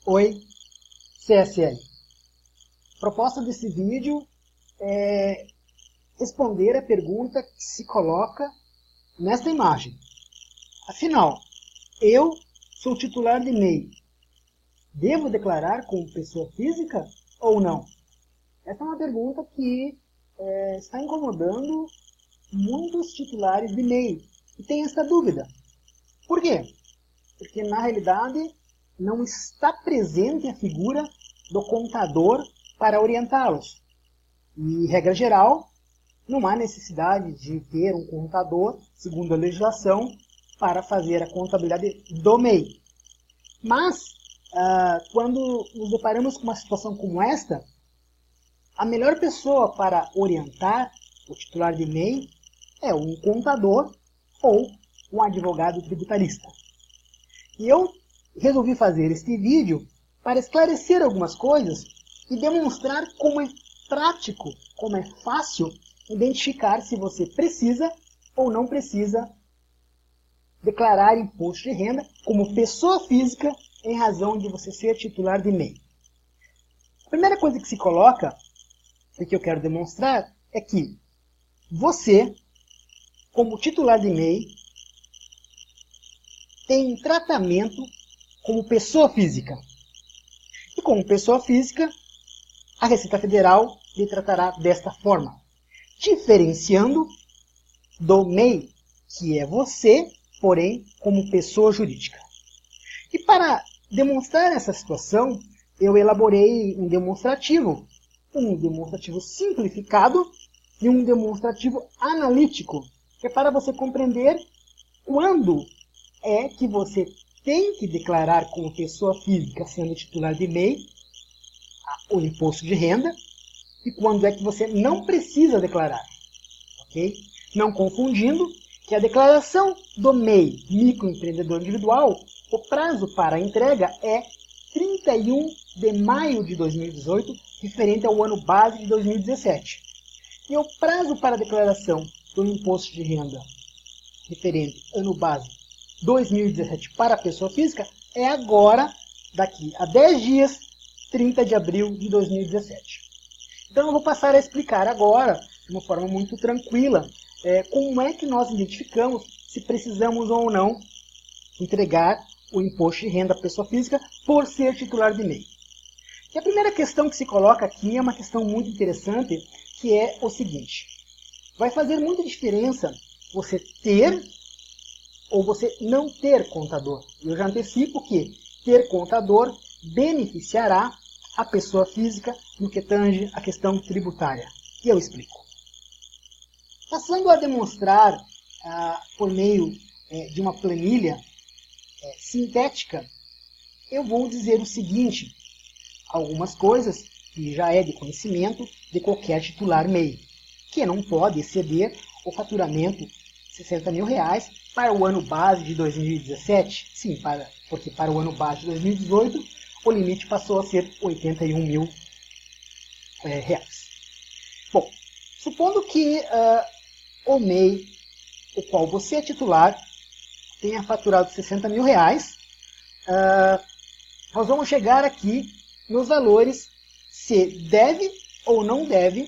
Oi, CSL. A proposta desse vídeo é responder a pergunta que se coloca nesta imagem. Afinal, eu sou titular de MEI. Devo declarar como pessoa física ou não? Essa é uma pergunta que está incomodando muitos titulares de MEI e tem essa dúvida. Por quê? Porque na realidade não está presente a figura do contador para orientá-los. E, regra geral, não há necessidade de ter um contador, segundo a legislação, para fazer a contabilidade do MEI. Mas, quando nos deparamos com uma situação como esta, a melhor pessoa para orientar o titular de MEI é um contador ou um advogado tributarista. E eu resolvi fazer este vídeo para esclarecer algumas coisas e demonstrar como é prático, como é fácil identificar se você precisa ou não precisa declarar imposto de renda como pessoa física em razão de você ser titular de MEI. A primeira coisa que se coloca, e que eu quero demonstrar, é que você, como titular de MEI, tem um tratamento como pessoa física. E como pessoa física, a Receita Federal lhe tratará desta forma, diferenciando do MEI, que é você, porém, como pessoa jurídica. E para demonstrar essa situação, eu elaborei um demonstrativo simplificado e um demonstrativo analítico, que é para você compreender quando é que você tem que declarar como pessoa física, sendo titular de MEI, o imposto de renda, e quando é que você não precisa declarar. Okay? Não confundindo que a declaração do MEI, microempreendedor individual, o prazo para a entrega é 31 de maio de 2018, referente ao ano base de 2017. E o prazo para a declaração do imposto de renda, referente ano base 2017 para a pessoa física, é agora, daqui a 10 dias, 30 de abril de 2017. Então eu vou passar a explicar agora, de uma forma muito tranquila, como é que nós identificamos se precisamos ou não entregar o imposto de renda à pessoa física por ser titular de MEI. E a primeira questão que se coloca aqui é uma questão muito interessante, que é o seguinte: vai fazer muita diferença você ter ou você não ter contador. E eu já antecipo que ter contador beneficiará a pessoa física no que tange a questão tributária. E eu explico. Passando a demonstrar por meio de uma planilha sintética, eu vou dizer o seguinte: algumas coisas que já é de conhecimento de qualquer titular MEI, que não pode exceder o faturamento de R$60 mil para o ano base de 2017. Sim, porque para o ano base de 2018 o limite passou a ser R$81 mil. Bom, supondo que o MEI, o qual você é titular, tenha faturado R$60 mil, nós vamos chegar aqui nos valores se deve ou não deve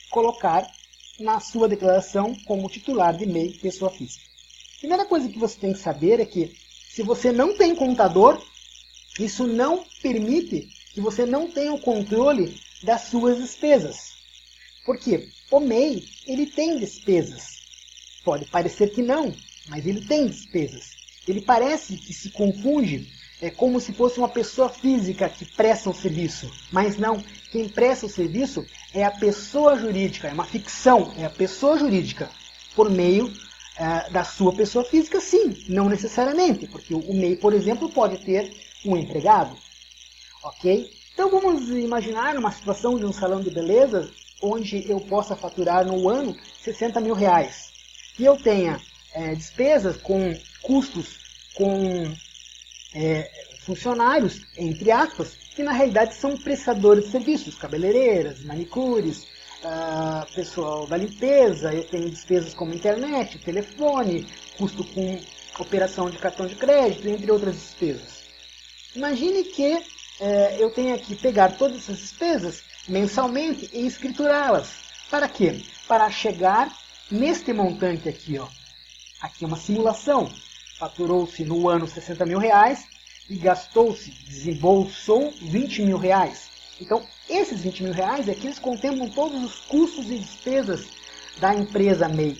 colocar na sua declaração como titular de MEI, pessoa física. A primeira coisa que você tem que saber é que, se você não tem contador, isso não permite que você não tenha o controle das suas despesas. Porque o MEI, ele tem despesas. Pode parecer que não, mas ele tem despesas. Ele parece que se confunde, como se fosse uma pessoa física que presta o serviço. Mas não, quem presta o serviço é a pessoa jurídica, é uma ficção, é a pessoa jurídica. Por meio da sua pessoa física, sim, não necessariamente. Porque o MEI, por exemplo, pode ter um empregado. Ok? Então vamos imaginar uma situação de um salão de beleza onde eu possa faturar no ano R$60 mil. E eu tenha despesas com custos com funcionários, entre aspas, que na realidade são prestadores de serviços, cabeleireiras, manicures, pessoal da limpeza. Eu tenho despesas como internet, telefone, custo com operação de cartão de crédito, entre outras despesas. Imagine que eu tenho que pegar todas essas despesas mensalmente e escriturá-las. Para quê? Para chegar neste montante aqui, ó. Aqui é uma simulação. Faturou-se no ano 60 mil reais e gastou-se, desembolsou 20 mil reais. Então, esses 20 mil reais é que eles contemplam todos os custos e despesas da empresa MEI.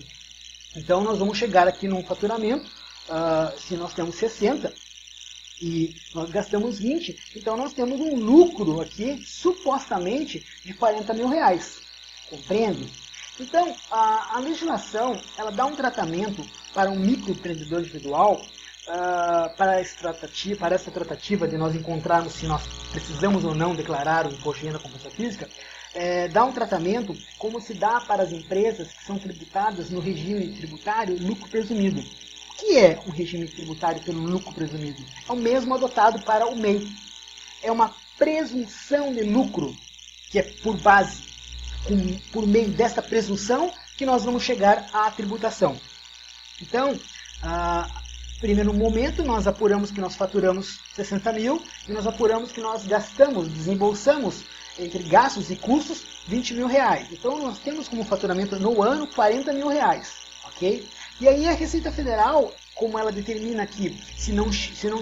Então, nós vamos chegar aqui num faturamento, se nós temos 60 e nós gastamos 20, então nós temos um lucro aqui, supostamente, de 40 mil reais. Compreende? Então, a legislação, ela dá um tratamento para um microempreendedor individual, para essa tratativa de nós encontrarmos se nós precisamos ou não declarar o imposto de renda com pessoa física, dá um tratamento como se dá para as empresas que são tributadas no regime tributário lucro presumido. O que é o regime tributário pelo lucro presumido? É o mesmo adotado para o MEI. É uma presunção de lucro, que é por base, por meio desta presunção, que nós vamos chegar à tributação. Então, primeiro momento, nós apuramos que nós faturamos 60 mil e nós apuramos que nós gastamos, desembolsamos, entre gastos e custos, 20 mil reais. Então, nós temos como faturamento no ano 40 mil reais. Ok? E aí a Receita Federal, como ela determina que se não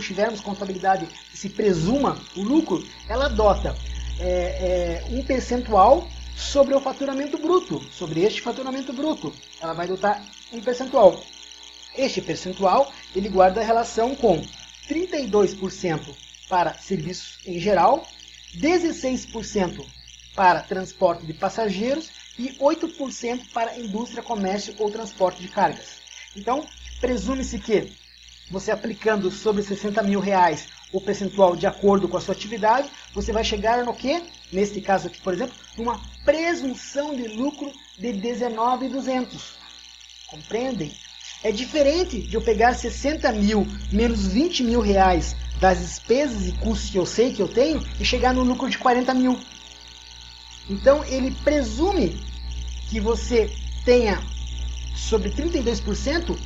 tivermos contabilidade que se presuma o lucro, ela adota um percentual sobre o faturamento bruto, sobre este faturamento bruto. Ela vai adotar um percentual. Este percentual, ele guarda a relação com 32% para serviços em geral, 16% para transporte de passageiros e 8% para indústria, comércio ou transporte de cargas. Então, presume-se que você aplicando sobre 60 mil reais o percentual de acordo com a sua atividade, você vai chegar no quê? Neste caso aqui, por exemplo, numa presunção de lucro de 19.200. Compreendem? É diferente de eu pegar 60 mil menos 20 mil reais das despesas e custos que eu sei que eu tenho e chegar no lucro de 40 mil. Então, ele presume que você tenha sobre 32%,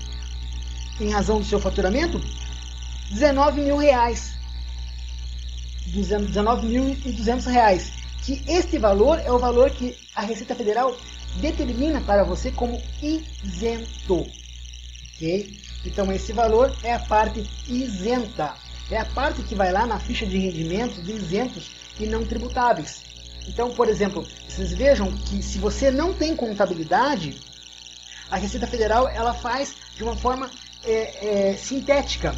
em razão do seu faturamento, 19 mil reais. 19.200 reais. Que este valor é o valor que a Receita Federal determina para você como isento. Ok? Então, esse valor é a parte isenta. É a parte que vai lá na ficha de rendimentos de isentos e não tributáveis. Então, por exemplo, vocês vejam que se você não tem contabilidade, a Receita Federal ela faz de uma forma sintética.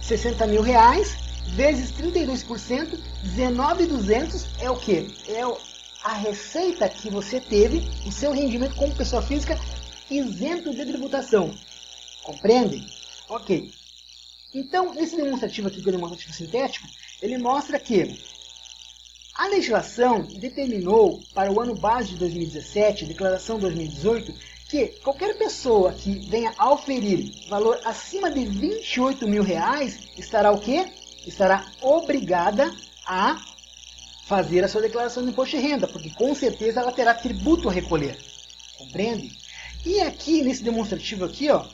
60 mil reais vezes 32%, 19.200 é o quê? É a receita que você teve, o seu rendimento como pessoa física isento de tributação. Compreende? Ok. Então, nesse demonstrativo aqui, que é o demonstrativo sintético, ele mostra que a legislação determinou para o ano base de 2017, declaração 2018, que qualquer pessoa que venha a oferir valor acima de 28 mil reais estará o quê? Estará obrigada a fazer a sua declaração de imposto de renda, porque com certeza ela terá tributo a recolher. Compreende? E aqui, nesse demonstrativo aqui, ó,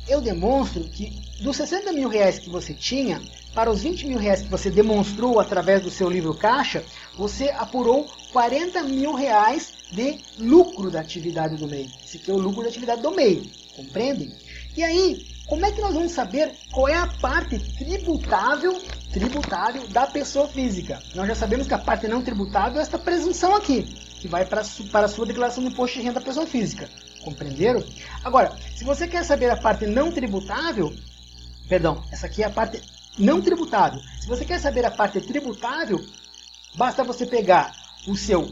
eu demonstro que dos 60 mil reais que você tinha, para os 20 mil reais que você demonstrou através do seu livro caixa, você apurou 40 mil reais de lucro da atividade do MEI. Esse aqui é o lucro da atividade do MEI. Compreendem? E aí, como é que nós vamos saber qual é a parte tributável da pessoa física? Nós já sabemos que a parte não tributável é esta presunção aqui, que vai para a sua declaração de imposto de renda da pessoa física. Compreenderam? Agora, se você quer saber a parte não tributável, perdão, essa aqui é a parte não tributável. Se você quer saber a parte tributável, basta você pegar o seu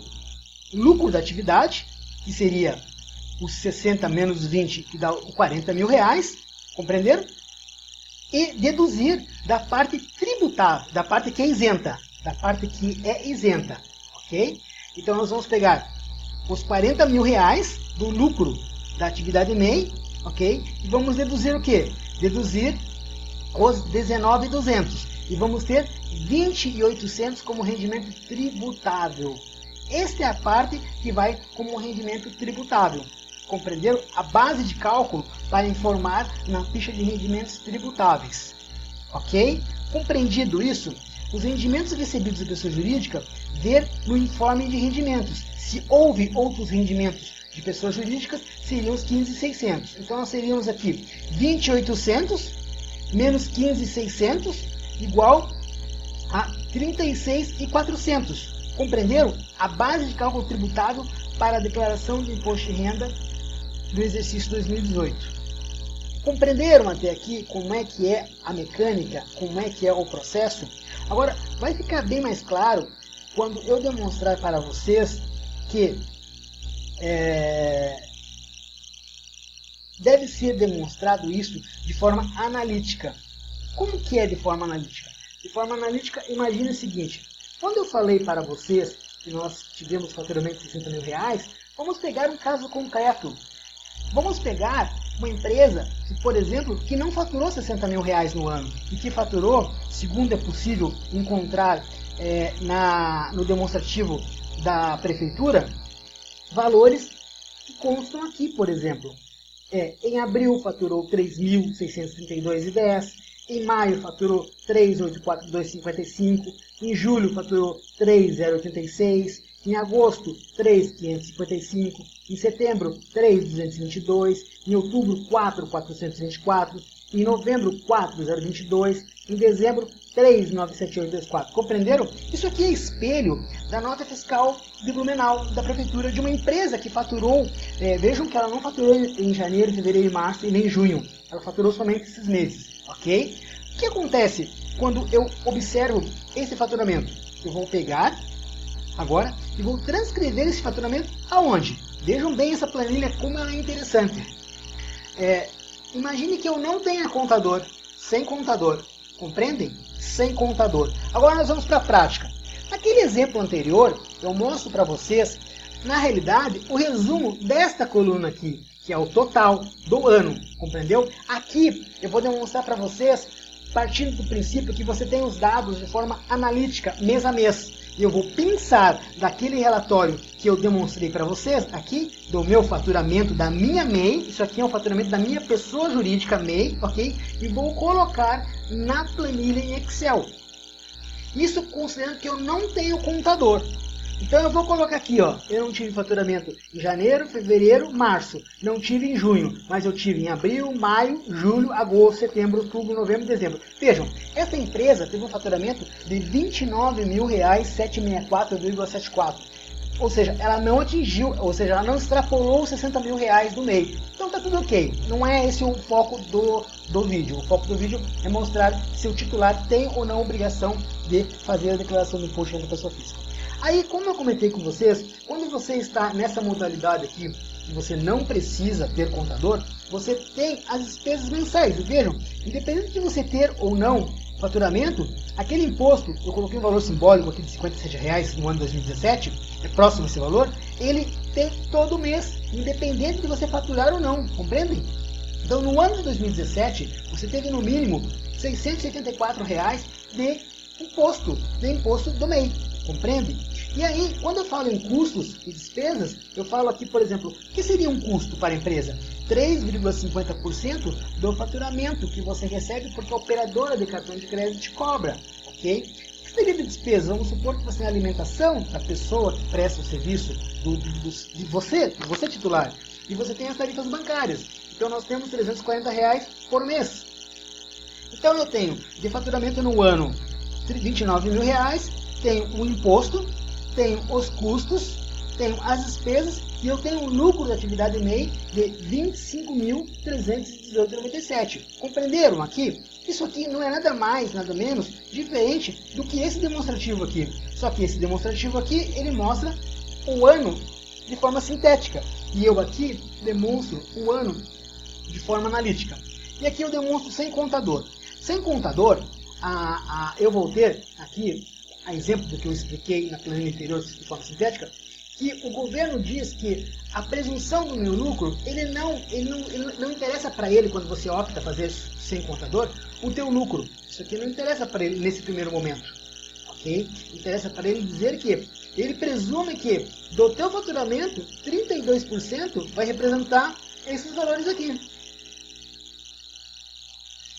lucro da atividade, que seria os 60 menos 20, que dá 40 mil reais, compreenderam? E deduzir da parte tributável, da parte que é isenta, ok? Então nós vamos pegar os 40 mil reais do lucro da atividade MEI, ok? E vamos deduzir o quê? Deduzir os 19.200 e vamos ter 20.800 como rendimento tributável. Esta é a parte que vai como rendimento tributável. Compreenderam? A base de cálculo para informar na ficha de rendimentos tributáveis. Ok? Compreendido isso? os rendimentos recebidos da pessoa jurídica, ver no informe de rendimentos. Se houve outros rendimentos de pessoas jurídicas, seriam os 15.600. Então nós teríamos aqui 20.800 menos 15.600 igual a 36.400. Compreenderam? A base de cálculo tributável para a declaração do imposto de renda do exercício 2018. Compreenderam até aqui como é que é a mecânica, como é que é o processo? Agora, vai ficar bem mais claro quando eu demonstrar para vocês que deve ser demonstrado isso de forma analítica. Como que é de forma analítica? De forma analítica, imagine o seguinte. Quando eu falei para vocês que nós tivemos faturamento de 60 mil reais, vamos pegar um caso concreto. Vamos pegar uma empresa que, por exemplo, que não faturou 60 mil reais no ano e que faturou, segundo é possível encontrar no demonstrativo da prefeitura, valores que constam aqui, por exemplo. Em abril faturou 3.632,10, em maio faturou 3.842,55, em julho faturou 3.086, em agosto 3.555, em setembro 3.222, em outubro 4.424, em novembro 4.022, em dezembro 3.97824. Compreenderam? Isso aqui é espelho da nota fiscal de Blumenau, da prefeitura, de uma empresa que faturou, vejam que ela não faturou em janeiro, fevereiro e março e nem em junho, ela faturou somente esses meses, ok? O que acontece quando eu observo esse faturamento? Eu vou pegar agora e vou transcrever esse faturamento aonde? Vejam bem essa planilha, como ela é interessante. Imagine que eu não tenha contador, sem contador, compreendem? Sem contador. Agora nós vamos para a prática. Naquele exemplo anterior, eu mostro para vocês, na realidade, o resumo desta coluna aqui, que é o total do ano, compreendeu? Aqui eu vou demonstrar para vocês, partindo do princípio que você tem os dados de forma analítica, mês a mês. E eu vou pensar daquele relatório que eu demonstrei para vocês aqui, do meu faturamento da minha MEI, isso aqui é um faturamento da minha pessoa jurídica MEI, ok? E vou colocar na planilha em Excel. Isso considerando que eu não tenho contador. Então eu vou colocar aqui, ó, eu não tive faturamento em janeiro, fevereiro, março, não tive em junho, mas eu tive em abril, maio, julho, agosto, setembro, outubro, novembro, dezembro. Vejam, essa empresa teve um faturamento de R$ 29.764,74. Ou seja, ela não atingiu, ou seja, ela não extrapolou os 60 mil reais do mês. Então tá tudo ok. Não é esse o foco do vídeo. O foco do vídeo é mostrar se o titular tem ou não obrigação de fazer a declaração do imposto de renda pessoa física. Aí, como eu comentei com vocês, quando você está nessa modalidade aqui, que você não precisa ter contador, você tem as despesas mensais. E vejam, independente de você ter ou não faturamento, aquele imposto, eu coloquei um valor simbólico aqui de R$ 57,00 no ano de 2017, é próximo esse valor, ele tem todo mês, independente de você faturar ou não, compreendem? Então, no ano de 2017, você teve no mínimo R$ 674,00 de imposto do MEI, compreende? E aí, quando eu falo em custos e despesas, eu falo aqui, por exemplo, o que seria um custo para a empresa? 3,50% do faturamento que você recebe porque a operadora de cartão de crédito te cobra, ok? O que seria de despesa? Vamos supor que você tem a alimentação da pessoa que presta o serviço, de você titular, e você tem as tarifas bancárias. Então nós temos R$ 340,00 por mês. Então eu tenho de faturamento no ano R$ 29.000, tenho o imposto, tenho os custos, tenho as despesas e eu tenho um lucro da atividade MEI de R$ 25.318,97. Compreenderam aqui? Isso aqui não é nada mais, nada menos diferente do que esse demonstrativo aqui. Só que esse demonstrativo aqui, ele mostra o ano de forma sintética. E eu aqui demonstro o ano de forma analítica. E aqui eu demonstro sem contador. Sem contador, eu vou ter aqui a exemplo do que eu expliquei na planilha anterior de forma sintética, que o governo diz que a presunção do meu lucro, ele não interessa para ele, quando você opta fazer sem contador, o teu lucro. Isso aqui não interessa para ele nesse primeiro momento. Ok? Interessa para ele dizer que ele presume que do teu faturamento, 32% vai representar esses valores aqui.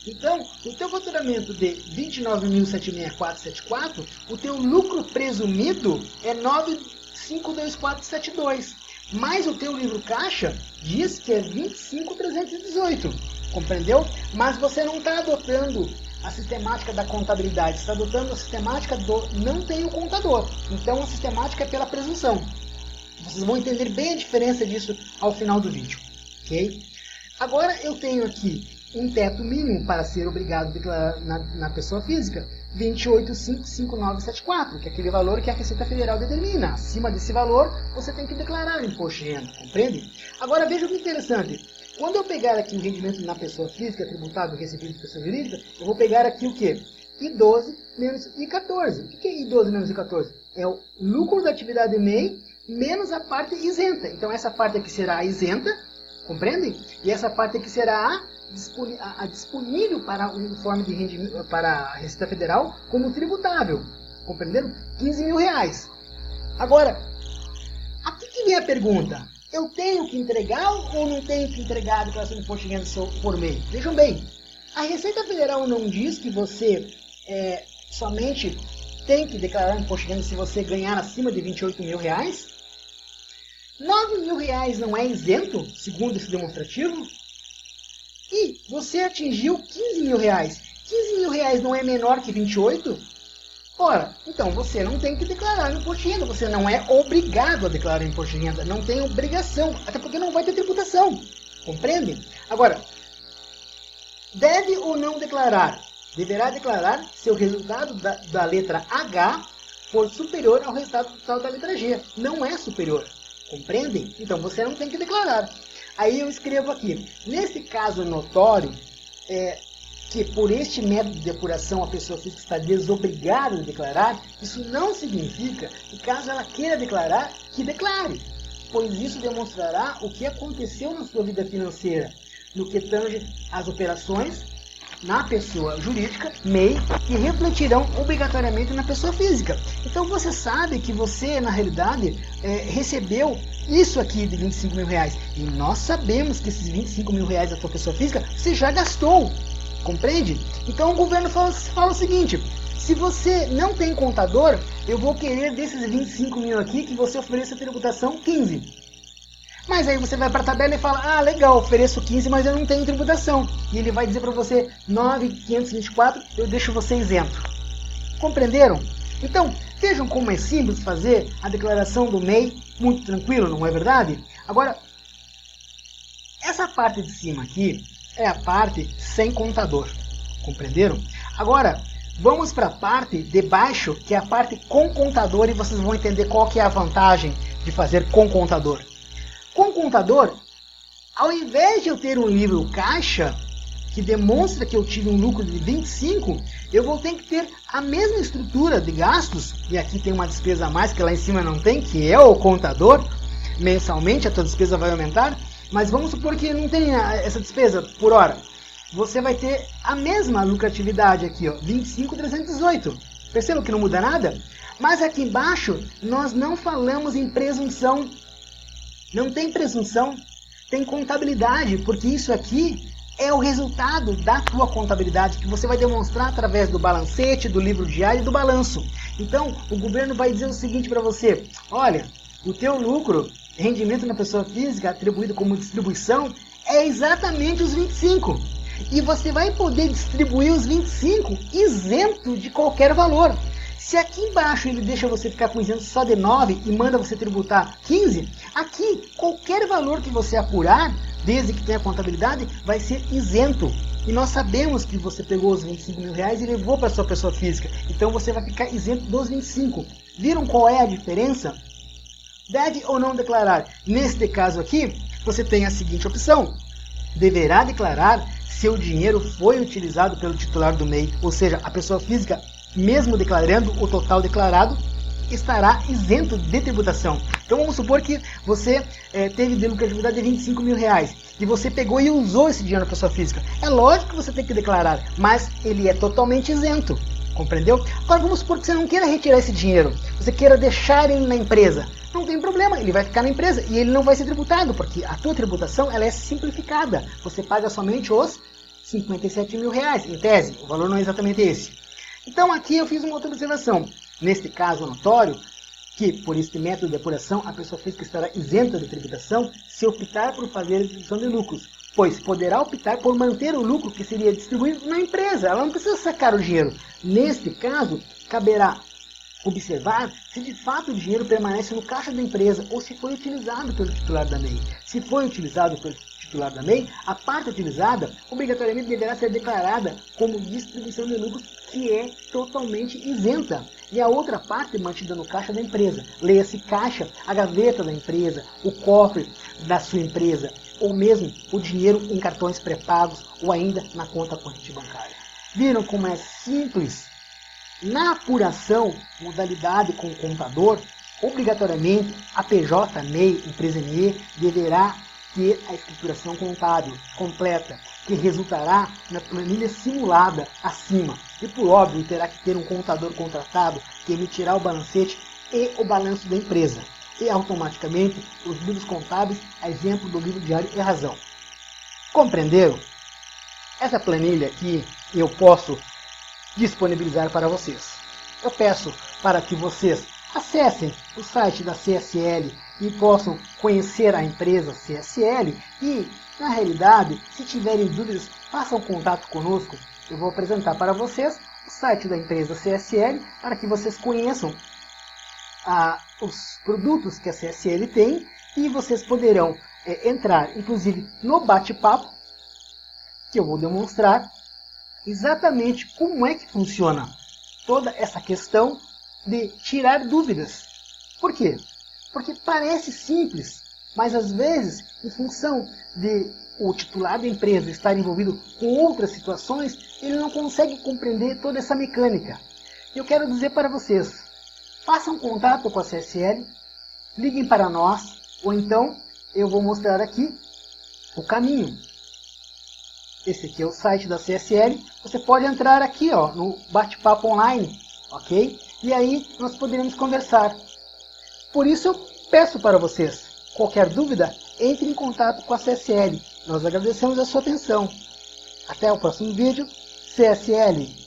Então, o teu faturamento de 29.764,74, o teu lucro presumido é 9.52472. Mas o teu livro caixa diz que é 25.318. Compreendeu? Mas você não está adotando a sistemática da contabilidade, está adotando a sistemática do não tem o contador. Então a sistemática é pela presunção. Vocês vão entender bem a diferença disso ao final do vídeo. Ok? Agora eu tenho aqui um teto mínimo para ser obrigado a declarar na pessoa física, 28.559,74, que é aquele valor que a Receita Federal determina. Acima desse valor, você tem que declarar o imposto de renda, compreende? Agora veja que interessante. Quando eu pegar aqui o rendimento na pessoa física, tributado e recebido de pessoa jurídica, eu vou pegar aqui o quê? I12 menos I14. O que é I12 menos I14? É o lucro da atividade MEI menos a parte isenta. Então essa parte aqui será a isenta, compreendem? E essa parte aqui será a disponível para o informe de rendimento para a Receita Federal como tributável. Compreenderam? 15 mil reais. Agora, aqui que vem a pergunta. Eu tenho que entregar ou não tenho que entregar a declaração de imposto de renda por MEI? Vejam bem, a Receita Federal não diz que você somente tem que declarar imposto de renda se você ganhar acima de 28 mil reais? 9 mil reais não é isento, segundo esse demonstrativo? E você atingiu 15 mil reais. 15 mil reais não é menor que 28? Ora, então você não tem que declarar o imposto de renda. Você não é obrigado a declarar o imposto de renda. Não tem obrigação. Até porque não vai ter tributação. Compreende? Agora, deve ou não declarar? Deverá declarar se o resultado da letra H for superior ao resultado total da letra G. Não é superior. Compreendem? Então você não tem que declarar. Aí eu escrevo aqui. Nesse caso notório, que por este método de apuração a pessoa física está desobrigada de declarar, isso não significa que caso ela queira declarar, que declare, pois isso demonstrará o que aconteceu na sua vida financeira, no que tange às operações na pessoa jurídica, MEI, que refletirão obrigatoriamente na pessoa física. Então você sabe que você, na realidade, recebeu isso aqui de 25 mil reais. E nós sabemos que esses 25 mil reais da sua pessoa física, você já gastou. Compreende? Então o governo fala o seguinte: se você não tem contador, eu vou querer desses 25 mil aqui que você ofereça a tributação 15. Mas aí você vai para a tabela e fala: ah, legal, ofereço 15, mas eu não tenho tributação. E ele vai dizer para você 9.524, eu deixo você isento. Compreenderam? Então, vejam como é simples fazer a declaração do MEI, muito tranquilo, não é verdade? Agora, essa parte de cima aqui é a parte sem contador. Compreenderam? Agora, vamos para a parte de baixo, que é a parte com contador, e vocês vão entender qual que é a vantagem de fazer com contador. Com contador, ao invés de eu ter um livro caixa, que demonstra que eu tive um lucro de 25, eu vou ter que ter a mesma estrutura de gastos, e aqui tem uma despesa a mais que lá em cima não tem, que é o contador. Mensalmente a tua despesa vai aumentar, mas vamos supor que não tenha essa despesa por hora. Você vai ter a mesma lucratividade aqui, ó, 25.318. Percebam que não muda nada? Mas aqui embaixo nós não falamos em presunção. Não tem presunção, tem contabilidade, porque isso aqui é o resultado da tua contabilidade, que você vai demonstrar através do balancete, do livro diário e do balanço. Então, o governo vai dizer o seguinte para você: olha, o teu lucro, rendimento na pessoa física, atribuído como distribuição, é exatamente os 25. E você vai poder distribuir os 25 isento de qualquer valor. Se aqui embaixo ele deixa você ficar com isento só de 9 e manda você tributar 15, aqui qualquer valor que você apurar, desde que tenha contabilidade, vai ser isento. E nós sabemos que você pegou os 25 mil reais e levou para sua pessoa física. Então você vai ficar isento dos 25. Viram qual é a diferença? Deve ou não declarar? Neste caso aqui, você tem a seguinte opção: deverá declarar se o dinheiro foi utilizado pelo titular do MEI, ou seja, a pessoa física, mesmo declarando o total declarado, estará isento de tributação. Então vamos supor que você teve de lucratividade de 25 mil reais e você pegou e usou esse dinheiro na pessoa física. É lógico que você tem que declarar, mas ele é totalmente isento. Compreendeu? Agora vamos supor que você não queira retirar esse dinheiro, você queira deixar ele na empresa. Não tem problema, ele vai ficar na empresa e ele não vai ser tributado, porque a tua tributação ela é simplificada. Você paga somente os 57 mil reais, em tese, o valor não é exatamente esse. Então aqui eu fiz uma outra observação. Neste caso notório, que por este método de apuração a pessoa física estará isenta de tributação se optar por fazer a distribuição de lucros, pois poderá optar por manter o lucro que seria distribuído na empresa. Ela não precisa sacar o dinheiro. Neste caso, caberá observar se de fato o dinheiro permanece no caixa da empresa ou se foi utilizado pelo titular da MEI. Se foi utilizado pelo titular da MEI, a parte utilizada obrigatoriamente deverá ser declarada como distribuição de lucros, que é totalmente isenta. E a outra parte mantida no caixa da empresa. Leia-se caixa, a gaveta da empresa, o cofre da sua empresa, ou mesmo o dinheiro em cartões pré-pagos ou ainda na conta corrente bancária. Viram como é simples? Na apuração, modalidade com o contador, obrigatoriamente a PJ, MEI, empresa ME, deverá ter a escrituração contábil completa, que resultará na planilha simulada acima. E por óbvio, terá que ter um contador contratado que emitirá o balancete e o balanço da empresa. E automaticamente os livros contábeis, a exemplo do livro diário e razão. Compreenderam? Essa planilha aqui eu posso disponibilizar para vocês. Eu peço para que vocês acessem o site da CSL e possam conhecer a empresa CSL e, na realidade, se tiverem dúvidas, façam contato conosco. Eu vou apresentar para vocês o site da empresa CSL para que vocês conheçam os produtos que a CSL tem e vocês poderão entrar, inclusive, no bate-papo, que eu vou demonstrar exatamente como é que funciona toda essa questão de tirar dúvidas. Por quê? Porque parece simples, mas às vezes, em função de o titular da empresa estar envolvido com outras situações, ele não consegue compreender toda essa mecânica. Eu quero dizer para vocês, façam contato com a CSL, liguem para nós, ou então eu vou mostrar aqui o caminho. Esse aqui é o site da CSL. Você pode entrar aqui no bate-papo online, ok? E aí nós poderemos conversar. Por isso eu peço para vocês, qualquer dúvida, entre em contato com a CSL. Nós agradecemos a sua atenção. Até o próximo vídeo. CSL.